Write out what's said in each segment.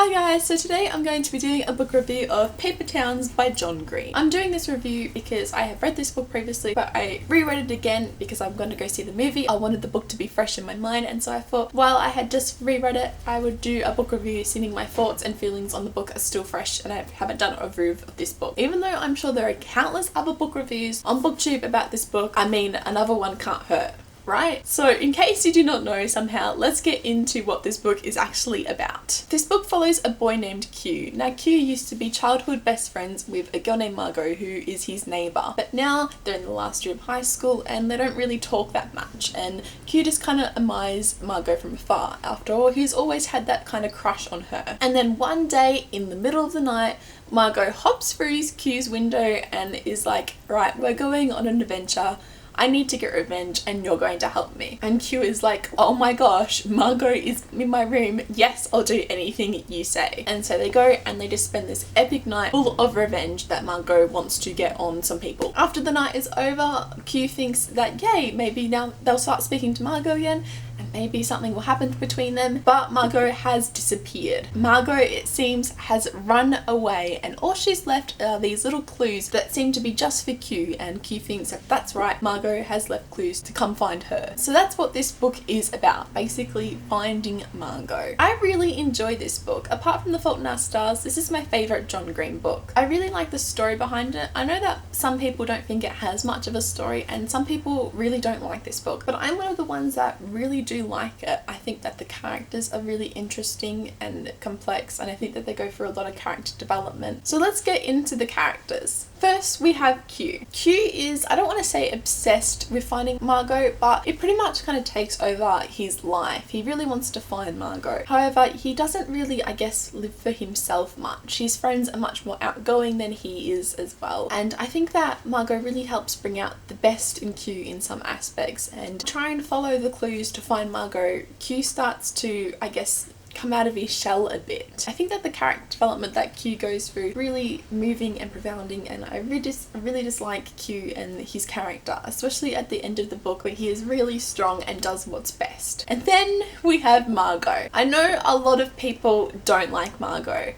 Hi guys, so today I'm going to be doing a book review of Paper Towns by John Green. I'm doing this review because I have read this book previously, but I reread it again because I'm going to go see the movie. I wanted the book to be fresh in my mind, and so I thought while I had just reread it, I would do a book review seeing my thoughts and feelings on the book are still fresh, and I haven't done a review of this book. Even though I'm sure there are countless other book reviews on BookTube about this book, I mean, another one can't hurt. Right? So in case you do not know somehow, let's get into what this book is actually about. This book follows a boy named Q. Now Q used to be childhood best friends with a girl named Margot who is his neighbour, but now they're in the last year of high school and they don't really talk that much, and Q just kind of admires Margot from afar. After all, he's always had that kind of crush on her. And then one day in the middle of the night, Margot hops through Q's window and is like, right, we're going on an adventure. I need to get revenge and you're going to help me. And Q is like, oh my gosh, Margot is in my room. Yes, I'll do anything you say. And so they go and they just spend this epic night full of revenge that Margot wants to get on some people. After the night is over, Q thinks that yay, maybe now they'll start speaking to Margot again and maybe something will happen between them. But Margot has disappeared. Margot, it seems, has run away, and all she's left are these little clues that seem to be just for Q, and Q thinks that that's right, Margot has left clues to come find her. So that's what this book is about, basically finding Margot. I really enjoy this book. Apart from The Fault in Our Stars, this is my favourite John Green book. I really like the story behind it. I know that some people don't think it has much of a story and some people really don't like this book, but I'm one of the ones that really do like it. I think that the characters are really interesting and complex, and I think that they go through a lot of character development. So let's get into the characters. First, we have Q. Q is, I don't want to say obsessed with finding Margot, but it pretty much kind of takes over his life. He really wants to find Margot. However, he doesn't really, I guess, live for himself much. His friends are much more outgoing than he is as well. And I think that Margot really helps bring out the best in Q in some aspects. And try and follow the clues to find Margot, Q starts to, I guess, come out of his shell a bit. I think that the character development that Q goes through really moving and profounding, and I really just like Q and his character, especially at the end of the book where he is really strong and does what's best. And then we have Margot. I know a lot of people don't like Margot,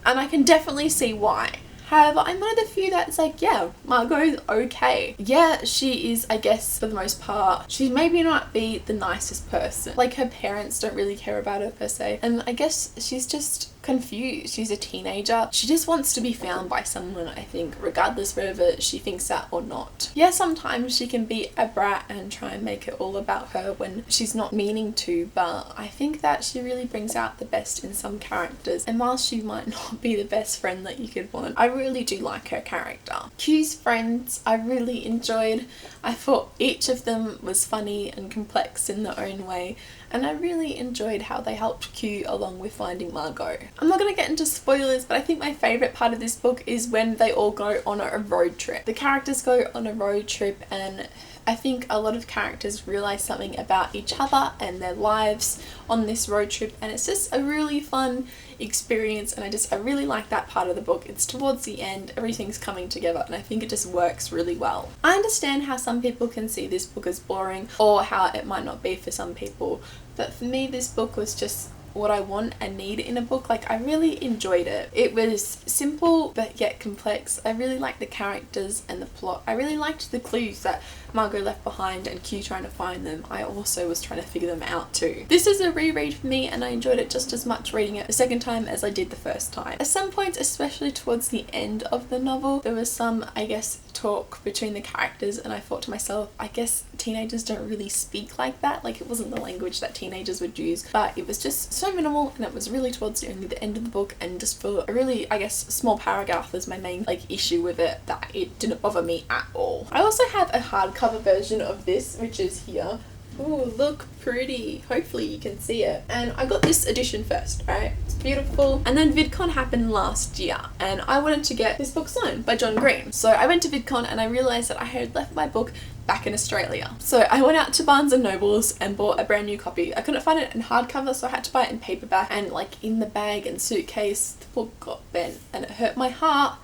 and I can definitely see why. However, I'm one of the few that's like, yeah, Margot's okay. Yeah, she is, I guess, for the most part, she maybe not be the nicest person. Like, her parents don't really care about her per se. And I guess she's just confused. She's a teenager. She just wants to be found by someone, I think, regardless whether she thinks that or not. Yeah, sometimes she can be a brat and try and make it all about her when she's not meaning to, but I think that she really brings out the best in some characters, and while she might not be the best friend that you could want, I really do like her character. Q's friends I really enjoyed. I thought each of them was funny and complex in their own way, and I really enjoyed how they helped Q along with finding Margot. I'm not going to get into spoilers, but I think my favourite part of this book is when they all go on a road trip. The characters go on a road trip, and I think a lot of characters realise something about each other and their lives on this road trip, and it's just a really fun experience, and I really like that part of the book. It's towards the end, everything's coming together, and I think it just works really well. I understand how some people can see this book as boring, or how it might not be for some people, but for me this book was just what I want and need in a book. Like, I really enjoyed it. It was simple but yet complex. I really liked the characters and the plot. I really liked the clues that Margot left behind and Q trying to find them. I also was trying to figure them out too. This is a reread for me, and I enjoyed it just as much reading it the second time as I did the first time. At some points, especially towards the end of the novel, there was some, I guess, talk between the characters, and I thought to myself, I guess teenagers don't really speak like that. Like, it wasn't the language that teenagers would use, but it was just so minimal, and it was really towards the end of the book, and just for a really, I guess, small paragraph was my main issue with it, that it didn't bother me at all. I also have a hardcover version of this, which is here. Ooh, look pretty. Hopefully you can see it. And I got this edition first, right? It's beautiful. And then VidCon happened last year, and I wanted to get this book signed by John Green. So I went to VidCon and I realised that I had left my book back in Australia. So I went out to Barnes & Nobles and bought a brand new copy. I couldn't find it in hardcover, so I had to buy it in paperback, and like in the bag and suitcase, the book got bent and it hurt my heart.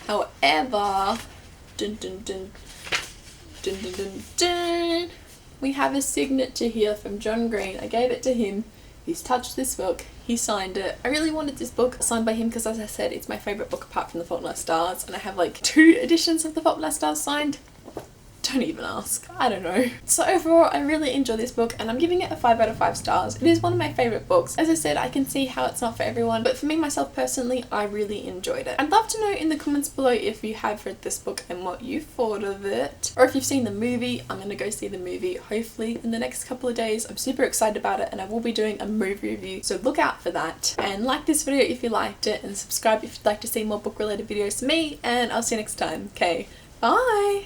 However, dun dun dun dun dun dun dun, we have a signature here from John Green. I gave it to him. He's touched this book, he signed it. I really wanted this book signed by him because, as I said, it's my favourite book apart from The Fault in Our Stars, and I have like 2 editions of The Fault in Our Stars signed. Don't even ask. I don't know. So overall, I really enjoy this book and I'm giving it a 5 out of 5 stars. It is one of my favourite books. As I said, I can see how it's not for everyone, but for me, myself personally, I really enjoyed it. I'd love to know in the comments below if you have read this book and what you thought of it. Or if you've seen the movie. I'm gonna go see the movie hopefully in the next couple of days. I'm super excited about it and I will be doing a movie review, so look out for that. And like this video if you liked it, and subscribe if you'd like to see more book related videos to me, and I'll see you next time. Okay, bye!